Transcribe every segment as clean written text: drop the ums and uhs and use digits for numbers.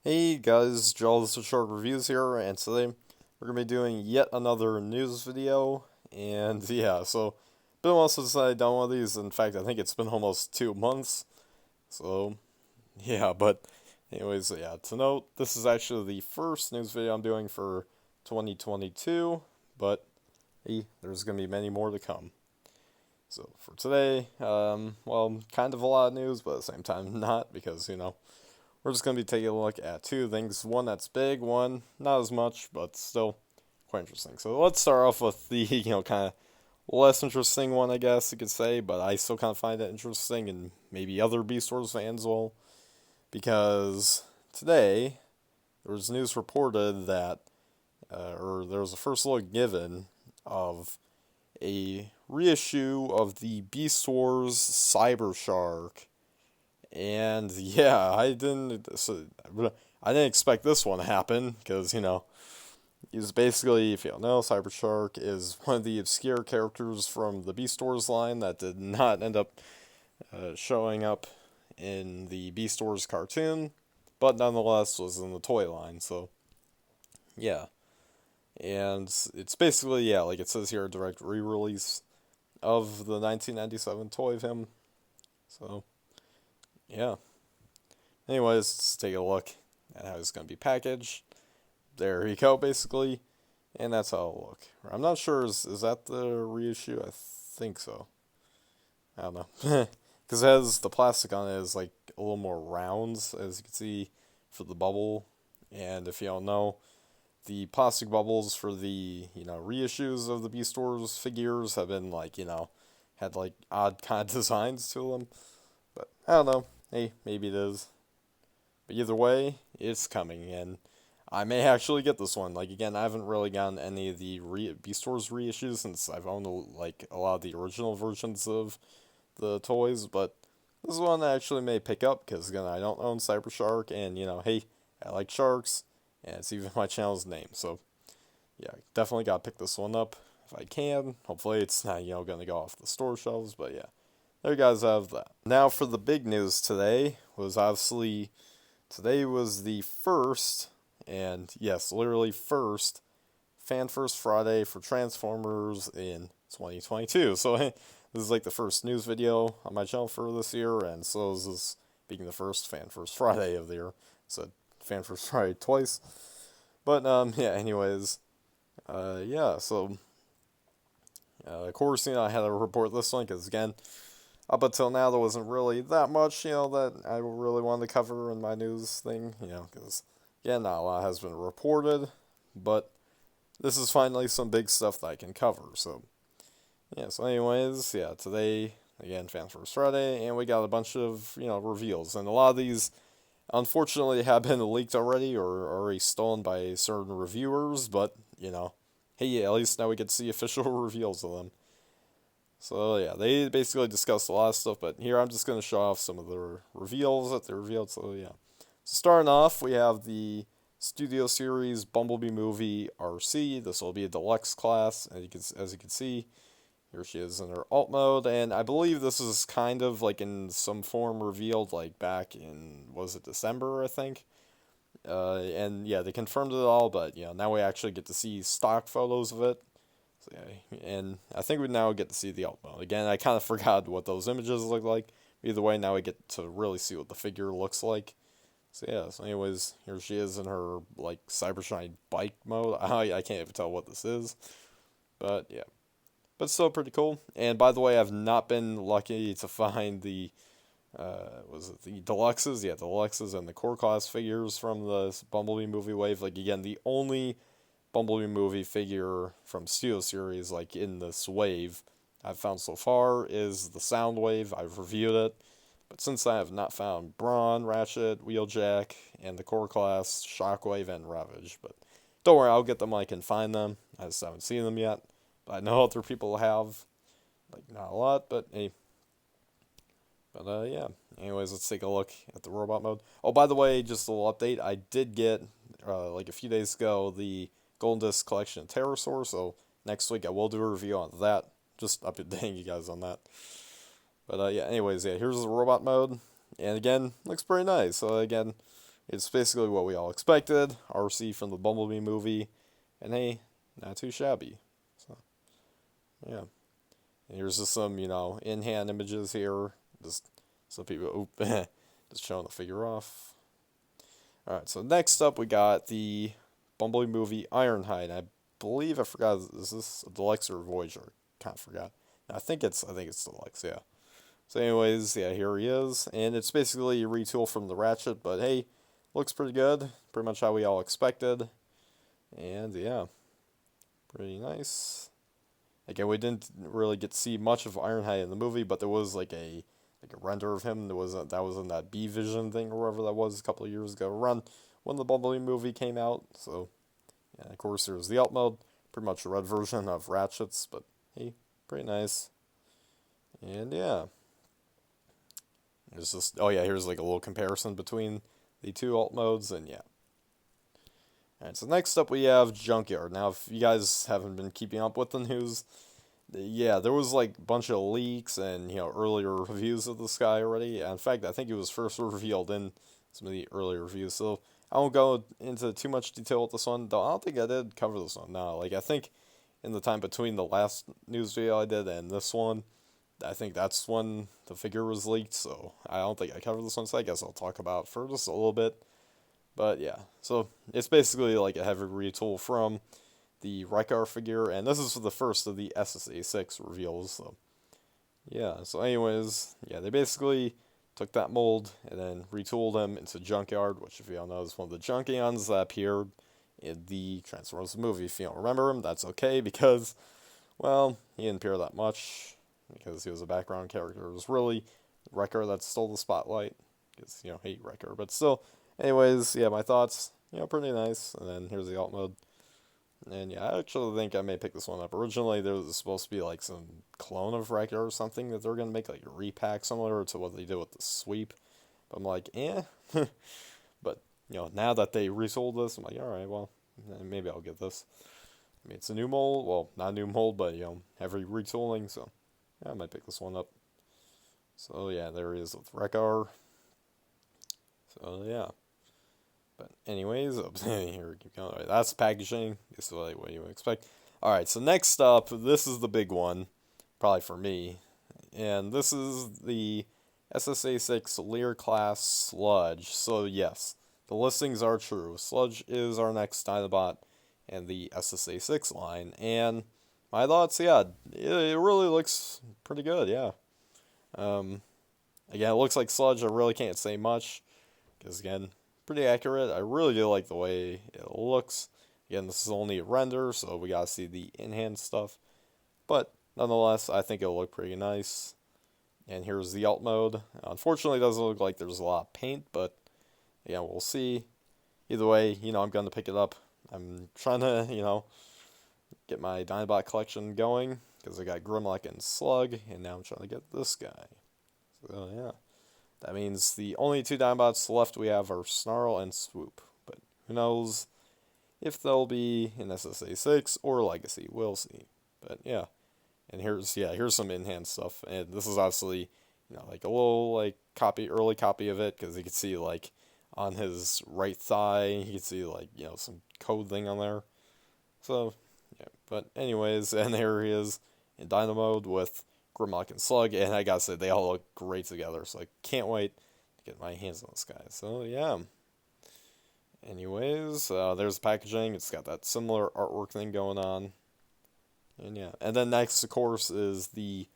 Hey guys, JawsTheSharkNews here, and today we're going to be doing yet another news video, and yeah, so been a while since I've done one of these. In fact, I think it's been almost 2 months, so yeah, but anyways, yeah, to note, this is actually the first news video I'm doing for 2022, but hey, there's going to be many more to come. So for today, well, kind of a lot of news, but at the same time not, because, we're just going to be taking a look at two things. One that's big, one not as much, but still quite interesting. So let's start off with the, kind of less interesting one, I guess you could say, but I still kind of find it interesting, and maybe other Beast Wars fans will, because today there was news reported that, or there was a first look given of a reissue of the Beast Wars Cyber Shark. And yeah, I didn't expect this one to happen because he's basically, if you don't know, Cyber Shark is one of the obscure characters from the Beast Wars line that did not end up showing up in the Beast Wars cartoon, but nonetheless was in the toy line. So yeah, and it's basically, yeah, like it says here, a direct re-release of the 1997 toy of him. So yeah. Anyways, let's take a look at how it's going to be packaged. There you go, basically. And that's how it'll look. I'm not sure, is that the reissue? I think so. I don't know. Because it has the plastic on it is like a little more rounds, as you can see, for the bubble. And if you don't know, the plastic bubbles for the, reissues of the Beast Wars figures have been like, had like odd kind of designs to them. But I don't know. Hey, maybe it is. But either way, it's coming, and I may actually get this one. Like, again, I haven't really gotten any of the Beast Wars reissues since I've owned, like, a lot of the original versions of the toys, but this is one I actually may pick up, because, again, I don't own Cyber Shark, and, hey, I like sharks, and it's even my channel's name, so, yeah, definitely gotta pick this one up if I can. Hopefully it's not, gonna go off the store shelves, but yeah. There you guys have that. Now for the big news today was obviously... Today was the first, and yes, literally first, Fan First Friday for Transformers in 2022. So this is like the first news video on my channel for this year, and so this is being the first Fan First Friday of the year. So Fan First Friday twice. But yeah, anyways, yeah, so of course, I had to report this one because again, up until now, there wasn't really that much, that I really wanted to cover in my news thing, because, yeah, not a lot has been reported, but this is finally some big stuff that I can cover, so, yeah, so anyways, yeah, today, again, Fan First Friday, and we got a bunch of, reveals, and a lot of these, unfortunately, have been leaked already, or already stolen by certain reviewers, but, hey, at least now we get to see official reveals of them. So yeah, they basically discussed a lot of stuff, but here I'm just going to show off some of the reveals that they revealed, so yeah. So starting off, we have the Studio Series Bumblebee Movie Rc. This will be a deluxe class, as you can see. Here she is in her alt mode, and I believe this is kind of like in some form revealed like back in, was it December, I think? And yeah, they confirmed it all, but now we actually get to see stock photos of it. So, yeah, and I think we now get to see the alt mode. Again, I kind of forgot what those images look like. Either way, now we get to really see what the figure looks like. So yeah, so anyways, here she is in her, like, Cybershine bike mode. I can't even tell what this is. But, yeah. But still pretty cool. And, by the way, I've not been lucky to find the, was it the deluxes? Yeah, the deluxes and the core class figures from the Bumblebee movie wave. Like, again, the only Bumblebee movie figure from Studio Series, like, in this wave I've found so far is the Soundwave. I've reviewed it. But since I have not found Brawn, Ratchet, Wheeljack, and the core class, Shockwave, and Ravage. But don't worry, I'll get them when I can find them. I just haven't seen them yet. But I know other people have. Like, not a lot, but hey. But, yeah. Anyways, let's take a look at the robot mode. Oh, by the way, just a little update. I did get, like a few days ago, the Golden Disc Collection of Pterosaur, so next week I will do a review on that. Just updating you guys on that. But yeah, anyways, yeah, here's the robot mode. And again, looks pretty nice. So again, it's basically what we all expected. RC from the Bumblebee movie, and hey, not too shabby. So, yeah. And here's just some, in-hand images here. Just so people, just showing the figure off. Alright, so next up we got the Bumblebee movie Ironhide. I believe, I forgot, is this a deluxe or Voyager? Kind of forgot. I think it's deluxe, yeah. So anyways, yeah, here he is. And it's basically a retool from the Ratchet, but hey, looks pretty good. Pretty much how we all expected. And yeah, pretty nice. Again, we didn't really get to see much of Ironhide in the movie, but there was like a render of him. That was in that B Vision thing or whatever that was a couple of years ago, around when the Bumblebee movie came out. So yeah, of course there's the alt mode, pretty much a red version of Ratchet's, but hey, pretty nice. And yeah, there's just here's like a little comparison between the two alt modes, and yeah. Alright, so next up we have Junkyard. Now, if you guys haven't been keeping up with the news, yeah, there was like a bunch of leaks and, earlier reviews of this guy already. In fact, I think it was first revealed in some of the earlier reviews, so I won't go into too much detail with this one, though I don't think I did cover this one. No, like, I think in the time between the last news video I did and this one, I think that's when the figure was leaked, so I don't think I covered this one, so I guess I'll talk about it for just a little bit. But yeah, so it's basically like a heavy retool from the Reissue figure, and this is the first of the SSA6 reveals, so yeah. So anyways, yeah, they basically took that mold and then retooled him into Junkyard, which, if you all know, is one of the Junkions that appeared in the Transformers movie. If you don't remember him, that's okay, because, well, he didn't appear that much, because he was a background character. It was really Reissue that stole the spotlight, because, hate Reissue, but still. Anyways, yeah, my thoughts, pretty nice. And then here's the alt mode. And yeah, I actually think I may pick this one up. Originally, there was supposed to be like some clone of Reissue or something that they were going to make, like a repack similar to what they did with the sweep. But I'm like, eh. But, now that they resold this, I'm like, alright, well, maybe I'll get this. I mean, it's a new mold. Well, not a new mold, but, heavy retooling. So, yeah, I might pick this one up. So, yeah, there he is with Reissue. So, yeah. But anyways, here we keep going. Right, that's packaging. This is what you would expect. Alright, so next up, this is the big one, probably for me. And this is the SSA6 Lear class Sludge. So yes, the listings are true. Sludge is our next Dinobot and the SSA6 line. And my thoughts, yeah, it really looks pretty good, yeah. Again, it looks like Sludge. I really can't say much, because again, pretty accurate. I really do like the way it looks. Again, this is only a render, so we gotta see the in-hand stuff. But nonetheless, I think it'll look pretty nice. And here's the alt mode. Unfortunately, it doesn't look like there's a lot of paint, but yeah, we'll see. Either way, I'm gonna pick it up. I'm trying to, get my Dinobot collection going, because I got Grimlock and Slug, and now I'm trying to get this guy. So yeah. That means the only two Dinobots left we have are Snarl and Swoop. But who knows if they'll be in SSA6 or Legacy. We'll see. But yeah. And here's some in-hand stuff. And this is obviously, like a little early copy of it, because you can see like on his right thigh, you can see like, some code thing on there. So yeah. But anyways, and there he is in Dino mode with Grimlock and Slug, and I gotta say, they all look great together, so I can't wait to get my hands on this guy. So, yeah. Anyways, there's the packaging. It's got that similar artwork thing going on. And, yeah. And then next, of course, is the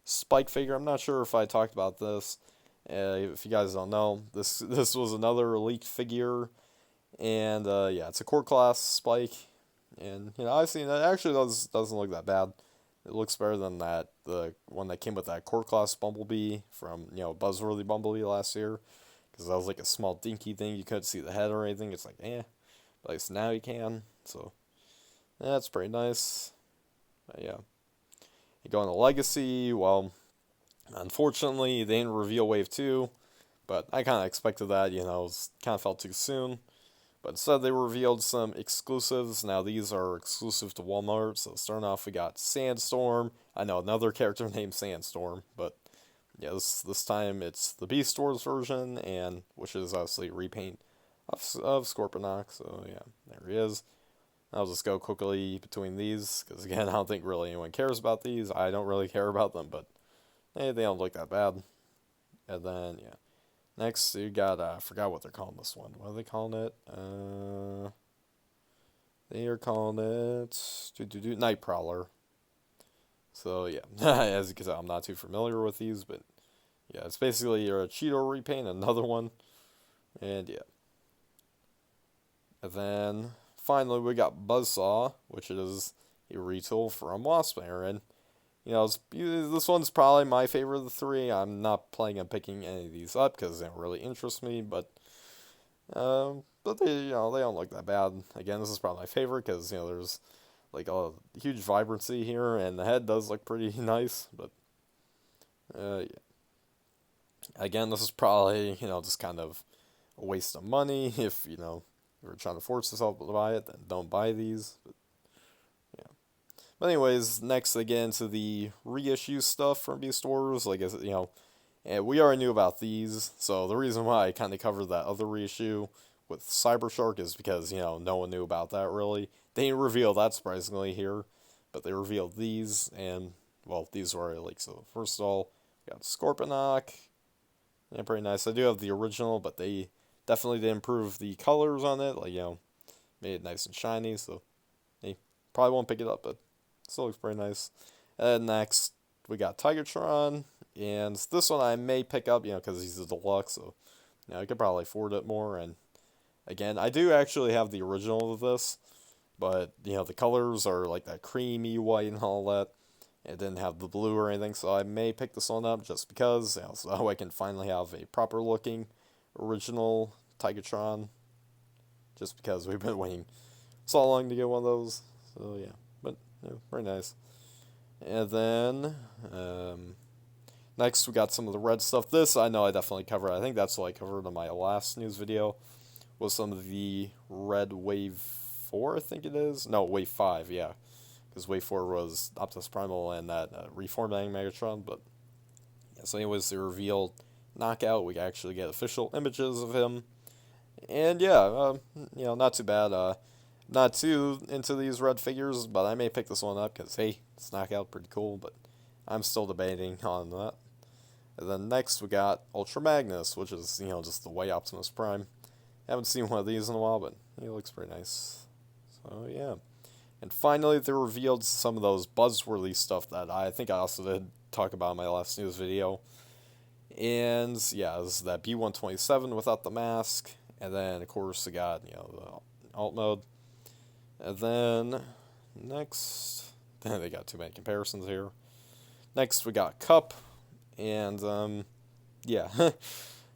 Spike figure. I'm not sure if I talked about this. If you guys don't know, this was another leaked figure. And, yeah, it's a core class Spike. And, I've seen it. Actually doesn't look that bad. It looks better than the one that came with that core class Bumblebee from, Buzzworthy Bumblebee last year. Because that was like a small dinky thing. You couldn't see the head or anything. It's like, But at least now you can. So, yeah, that's pretty nice. But, yeah. You go into Legacy. Well, unfortunately, they didn't reveal Wave 2. But I kind of expected that. It kind of felt too soon. But instead, they revealed some exclusives. Now, these are exclusive to Walmart. So, starting off, we got Sandstorm. I know, another character named Sandstorm. But, yeah, this time it's the Beast Wars version, which is obviously a repaint of Scorponok. So yeah, there he is. I'll just go quickly between these, because again, I don't think really anyone cares about these. I don't really care about them, but hey, they don't look that bad. And then, yeah. Next, you got, I forgot what they're calling this one. What are they calling it? They are calling it Night Prowler. So, yeah. As you can tell, I'm not too familiar with these, but yeah, it's basically a Cheeto repaint, another one. And yeah. And then, finally, we got Buzzsaw, which is a retool from Waspire. And, you know, this one's probably my favorite of the three. I'm not planning on picking any of these up because they don't really interest me, but they, you know, they don't look that bad. Again, this is probably my favorite because, you know, there's like a huge vibrancy here, and the head does look pretty nice, but yeah. Again, this is probably, you know, just kind of a waste of money. If, you know, you're trying to force yourself to buy it, then don't buy these. But yeah. But anyways, next they get into the reissue stuff from Beast Wars. Like, you know, and we already knew about these, so the reason why I kind of covered that other reissue with Cybershark is because, you know, no one knew about that really. They didn't reveal that surprisingly here, but they revealed these, and, well, these were already leaked. So first of all, we got Scorponok. Yeah, pretty nice. I do have the original, but they definitely did improve the colors on it. Like, you know, made it nice and shiny, so hey, probably won't pick it up, but still looks pretty nice. And next, we got Tron, and this one I may pick up, you know, because he's a deluxe, so, you know, I could probably afford it more. And again, I do actually have the original of this, but, you know, the colors are like that creamy white and all that. It didn't have the blue or anything, so I may pick this one up just because, you know, so I can finally have a proper looking original Tron. Just because we've been waiting so long to get one of those. So yeah, but yeah, very nice. And then next we got some of the red stuff. This I know I definitely covered. I think that's what I covered in my last news video. Was some of the red Wave 4, I think it is. No, Wave 5, yeah. Because Wave 4 was Optimus Primal and that reformatting Megatron. But yeah, so anyways, they revealed Knockout. We actually get official images of him. And yeah, you know, not too bad. Not too into these red figures, but I may pick this one up because, hey, it's Knockout, pretty cool. But I'm still debating on that. And then next we got Ultra Magnus, which is, you know, just the white Optimus Prime. Haven't seen one of these in a while, but he looks pretty nice. So yeah. And finally, they revealed some of those buzzworthy stuff that I think I also did talk about in my last news video. And yeah, this is that B-127 without the mask. And then, of course, they got, you know, the alt mode. And then, next, they got too many comparisons here. Next, we got Cup. And, yeah.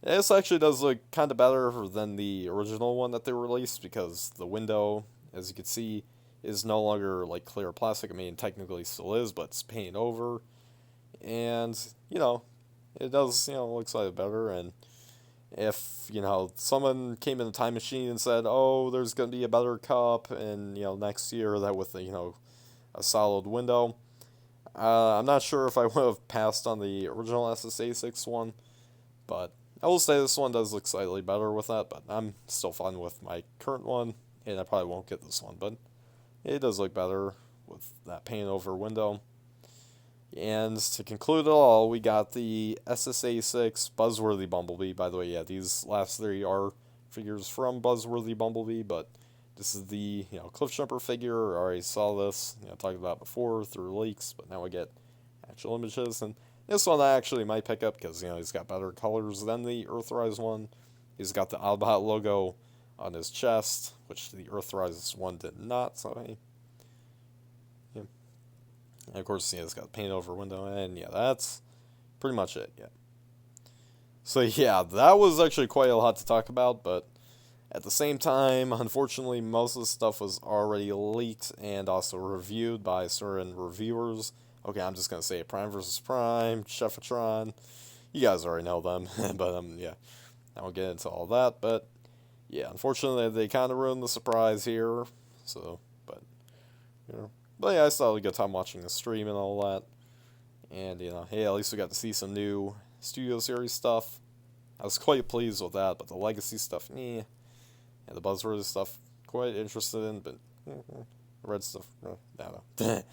This actually does look kind of better than the original one that they released because the window, as you can see, is no longer like clear plastic. I mean, technically still is, but it's painted over. And, you know, it does, you know, look slightly better. And if, you know, someone came in a time machine and said, oh, there's going to be a better Cup and, you know, next year that with, you know, a solid window, I'm not sure if I would have passed on the original SSA6 one, but I will say this one does look slightly better with that, but I'm still fine with my current one, and I probably won't get this one, but it does look better with that paint over window. And to conclude it all, we got the SSA6 Buzzworthy Bumblebee. By the way, yeah, these last three are figures from Buzzworthy Bumblebee, but this is the, you know, Cliffjumper figure. I already saw this, you know, talked about before through leaks, but now we get actual images. And this one I actually might pick up because, you know, he's got better colors than the Earthrise one. He's got the Autobot logo on his chest, which the Earthrise one did not, so hey. Yeah. And of course, yeah, it's got paint over window, and yeah, that's pretty much it, yeah. So yeah, that was actually quite a lot to talk about, but at the same time, unfortunately, most of the stuff was already leaked and also reviewed by certain reviewers. Okay, I'm just going to say it, Prime vs. Prime, Chefatron, you guys already know them, but yeah, I won't get into all that, but yeah, unfortunately, they kind of ruined the surprise here, so, but, you know, but yeah, I still had a good time watching the stream and all that, and, you know, hey, at least we got to see some new Studio Series stuff. I was quite pleased with that, but the Legacy stuff, eh. And the buzzword stuff, quite interested in, but red stuff, I don't know.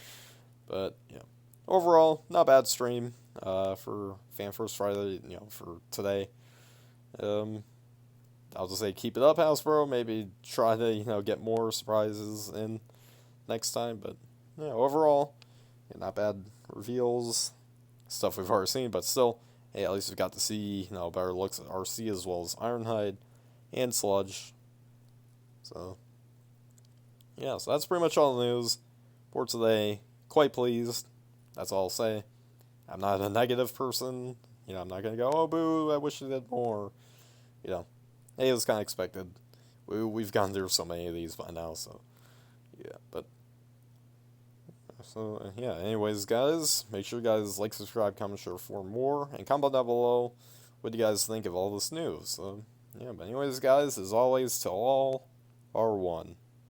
But, yeah. Overall, not bad stream for Fan First Friday, for today. I'll just say keep it up, Hasbro. Maybe try to, get more surprises in next time. But, yeah, overall, not bad reveals. Stuff we've already seen, but still, hey, at least we got to see, better looks at RC as well as Ironhide and Sludge. So, yeah, so that's pretty much all the news for today. Quite pleased. That's all I'll say. I'm not a negative person. I'm not going to go, oh, boo, I wish I did more. Hey, it was kind of expected. We've gone through so many of these by now, so, yeah, but, so, yeah, anyways, guys, make sure you guys like, subscribe, comment, share for more, and comment down below what do you guys think of all this news. So, yeah, but anyways, guys, as always, till all are one.